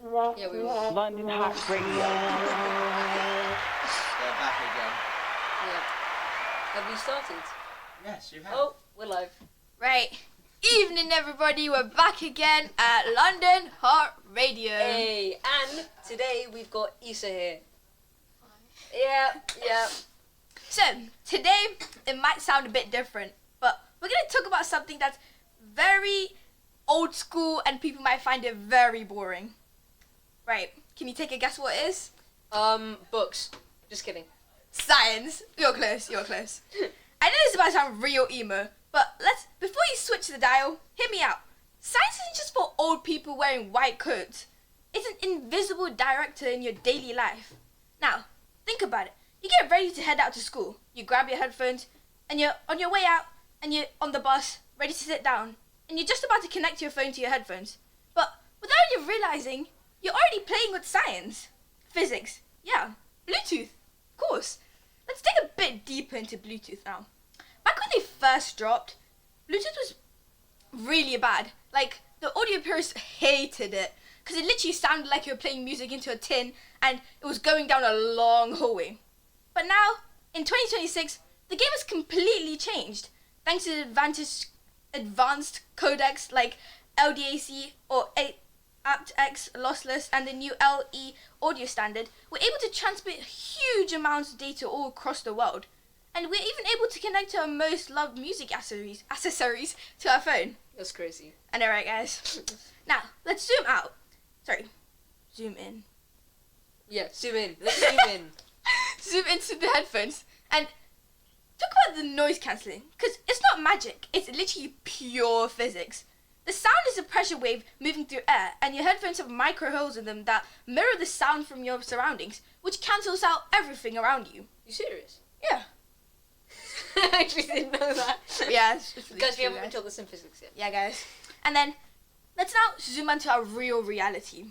Yeah, we will. London Hot Radio. They're back again. Yeah. Have we started? Yes, you have. Oh, we're live. Right. Evening, everybody. We're back again at London Hot Radio. Hey, and today we've got Issa here. Yeah. So, today, it might sound a bit different, but we're going to talk about something that's very old school and people might find it very boring. Right. Can you take a guess what it is? Books. Just kidding. Science. You're close. I know this might sound real emo, but before you switch the dial, hear me out. Science isn't just for old people wearing white coats. It's an invisible director in your daily life. Now, think about it. You get ready to head out to school. You grab your headphones, and you're on your way out, and you're on the bus, ready to sit down, and you're just about to connect your phone to your headphones. But without you realizing, you're already playing with science. Physics. Yeah. Bluetooth. Of course. Let's dig a bit deeper into Bluetooth now. Back when they first dropped, Bluetooth was really bad. Like, the audio purists hated it, because it literally sounded like you were playing music into a tin, and it was going down a long hallway. But now, in 2026, the game has completely changed. Thanks to advanced codecs like LDAC or aptX lossless and the new LE audio standard, we're able to transmit huge amounts of data all across the world. And we're even able to connect to our most loved music accessories to our phone. That's crazy. I know, right, guys? Now, let's zoom out. Sorry, zoom in. Yeah, zoom in. Let's zoom in. Zoom into the headphones and talk about the noise cancelling, because it's not magic, it's literally pure physics. The sound is a pressure wave moving through air, and your headphones have micro holes in them that mirror the sound from your surroundings, which cancels out everything around you. You serious? Yeah. I actually didn't know that. Yeah, it's really Guys, we true, haven't been taught this in physics yet. Yeah, guys. And then, let's now zoom into our real reality.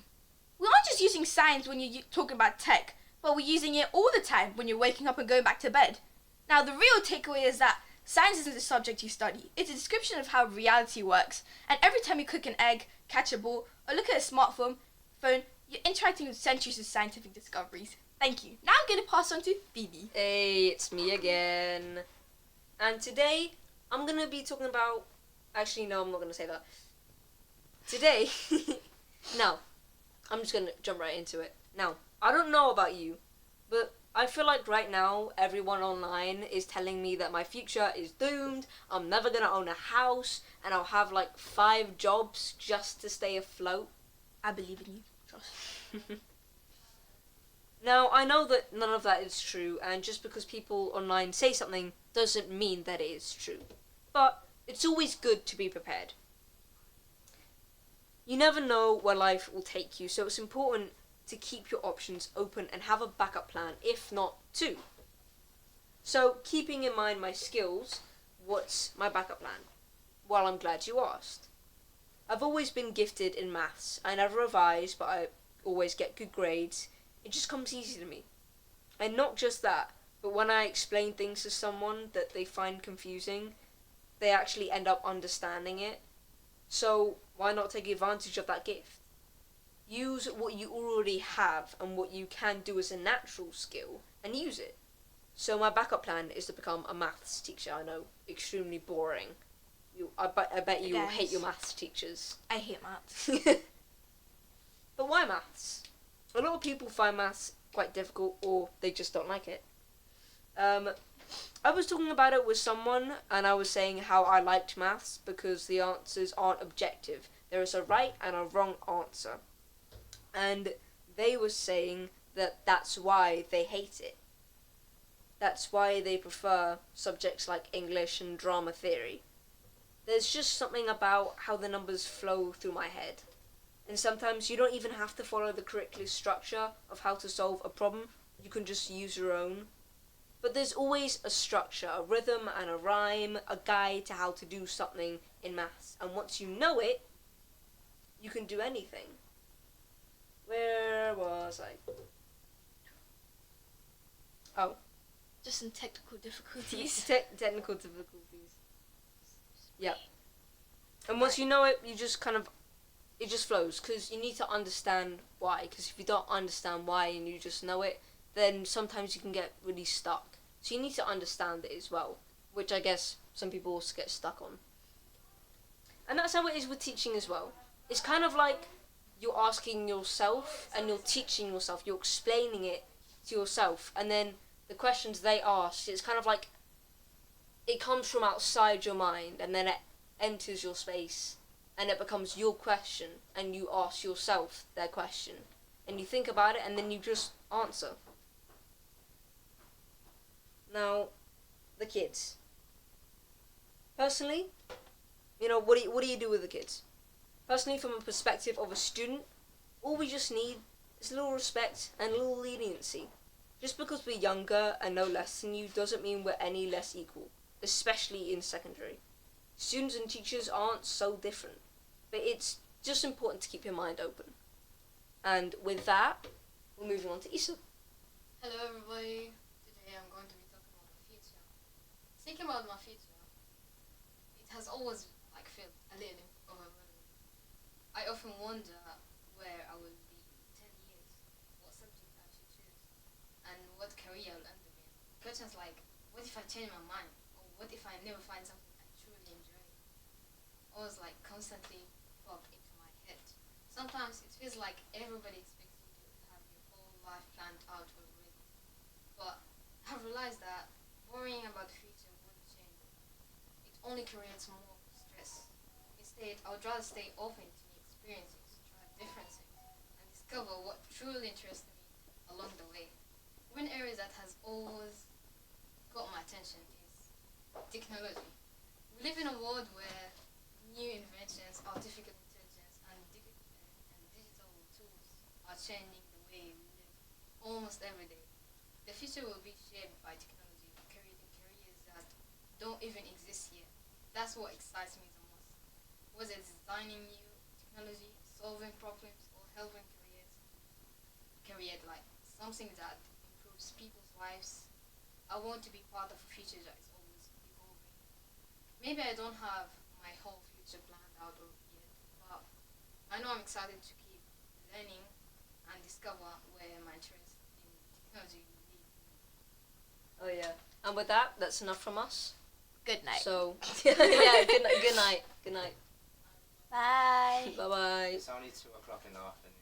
We aren't just using science when you're talking about tech, but we're using it all the time when you're waking up and going back to bed. Now, the real takeaway is that science isn't the subject you study. It's a description of how reality works. And every time you cook an egg, catch a ball, or look at a smartphone, you're interacting with centuries of scientific discoveries. Thank you. Now I'm going to pass on to Phoebe. Hey, it's me again. And today, I'm going to be talking about... Actually, no, I'm not going to say that. Today... Now, I'm just going to jump right into it. Now, I don't know about you, but I feel like right now, everyone online is telling me that my future is doomed, I'm never going to own a house, and I'll have like 5 jobs just to stay afloat. I believe in you. Trust. Now, I know that none of that is true, and just because people online say something doesn't mean that it is true. But it's always good to be prepared. You never know where life will take you, so it's important to keep your options open and have a backup plan, if not 2. So, keeping in mind my skills, what's my backup plan? Well, I'm glad you asked. I've always been gifted in maths. I never revise, but I always get good grades. It just comes easy to me. And not just that, but when I explain things to someone that they find confusing, they actually end up understanding it. So, why not take advantage of that gift? Use what you already have and what you can do as a natural skill and use it. So my backup plan is to become a maths teacher. I know, extremely boring. I bet you Yes. hate your maths teachers. I hate maths. But why maths? A lot of people find maths quite difficult, or they just don't like it. I was talking about it with someone, and I was saying how I liked maths because the answers aren't objective. There is a right and a wrong answer. And they were saying that that's why they hate it. That's why they prefer subjects like English and drama theory. There's just something about how the numbers flow through my head. And sometimes you don't even have to follow the curricular structure of how to solve a problem. You can just use your own. But there's always a structure, a rhythm and a rhyme, a guide to how to do something in maths. And once you know it, you can do anything. Where was I? Oh. Just some technical difficulties. Technical difficulties. Yeah. And once you know it, you just kind of it just flows, because you need to understand why. Because if you don't understand why and you just know it, then sometimes you can get really stuck. So you need to understand it as well, which I guess some people also get stuck on. And that's how it is with teaching as well. It's kind of like you're asking yourself and you're teaching yourself, you're explaining it to yourself, and then the questions they ask, it's kind of like it comes from outside your mind and then it enters your space and it becomes your question, and you ask yourself their question and you think about it and then you just answer. Now, the kids. Personally, what do you do with the kids? Personally, from a perspective of a student, all we just need is a little respect and a little leniency. Just because we're younger and know less than you doesn't mean we're any less equal, especially in secondary. Students and teachers aren't so different, but it's just important to keep your mind open. And with that, we're moving on to Issa. Hello everybody, today I'm going to be talking about my future. Thinking about my future, it has always felt a little overwhelming. I often wonder where I will be in 10 years, what subject I should choose, and what career I'll end up in. Questions like, what if I change my mind? Or what if I never find something I truly enjoy? Always constantly pop into my head. Sometimes it feels like everybody expects you to have your whole life planned out already. But I've realized that worrying about the future won't change it. It only creates more stress. Instead, I would rather stay open to new experiences, try different things, and discover what truly interests me along the way. One area that has always got my attention is technology. We live in a world where new inventions, artificial intelligence, and digital tools are changing the way we live almost every day. The future will be shaped by technology, creating careers that don't even exist yet. That's what excites me the most. Whether it's designing new technology, solving problems, or helping create something that improves people's lives, I want to be part of a future that is always evolving. Maybe I don't have my whole future planned out yet, but I know I'm excited to keep learning and discover where my interest in technology will lead me. Oh yeah. And with that, that's enough from us. Good night. So, yeah, good night. Good night. Good night. Bye. Bye bye. It's only 2 o'clock in the afternoon.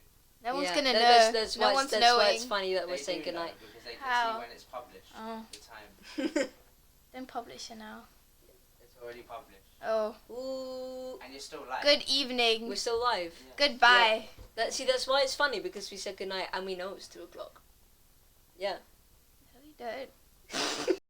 No one's Yeah, gonna that- know. That's No why one's that's why knowing. it's funny that we're They saying do know goodnight. because they can How? see when it's published. Oh. The time. Don't publish it now. It's already published. Oh. Ooh, And you're still live. Good evening. we're still live. Yeah. Goodbye. That's why it's funny, because we said goodnight and we know it's 2 o'clock. Yeah.